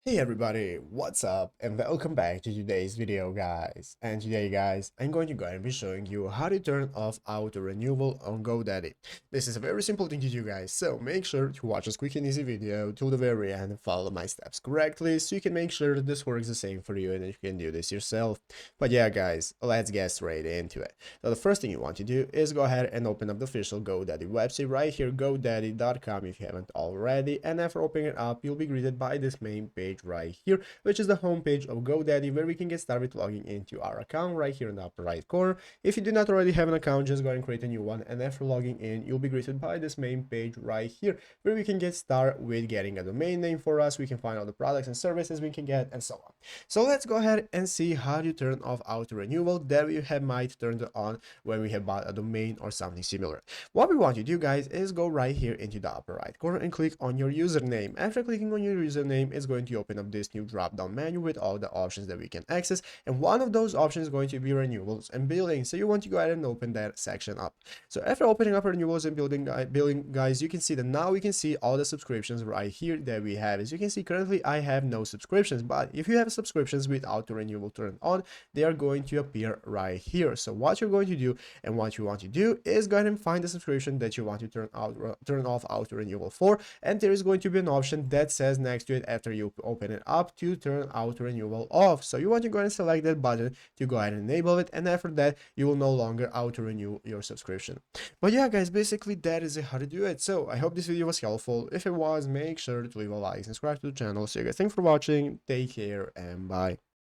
Hey everybody, what's up and welcome back to today's video guys. And today guys, I'm going to go and be showing you how to turn off auto renewal on GoDaddy. This is a very simple thing to do guys, so make sure to watch this quick and easy video till the very end and follow my steps correctly so you can make sure that this works the same for you and you can do this yourself. But yeah guys, let's get straight into it. So the first thing you want to do is go ahead and open up the official GoDaddy website right here, godaddy.com if you haven't already, and after opening it up you'll be greeted by this main page right here, which is the home page of GoDaddy, where we can get started logging into our account right here in the upper right corner. If you do not already have an account, just go ahead and create a new one, and after logging in you'll be greeted by this main page right here, where we can get started with getting a domain name for us. We can find all the products and services we can get and so on. So let's go ahead and see how to turn off auto renewal that we have might turn it on when we have bought a domain or something similar. What we want to do guys is go right here into the upper right corner and click on your username. After clicking on your username, it's going to open up this new drop down menu with all the options that we can access, and one of those options is going to be renewals and billing. So you want to go ahead and open that section up. So after opening up renewals and billing guys, you can see that now we can see all the subscriptions right here that we have. As you can see, currently I have no subscriptions, but if you have subscriptions with auto renewal turned on, they are going to appear right here. So what you're going to do and what you want to do is go ahead and find the subscription that you want to turn off auto renewal for, and there is going to be an option that says next to it after you open it up to turn auto renewal off. So you want to go ahead and select that button to go ahead and enable it, and after that you will no longer auto renew your subscription. But yeah guys, basically that is how to do it. So I hope this video was helpful. If it was, make sure to leave a like, subscribe to the channel. So you guys, thanks for watching, take care and bye.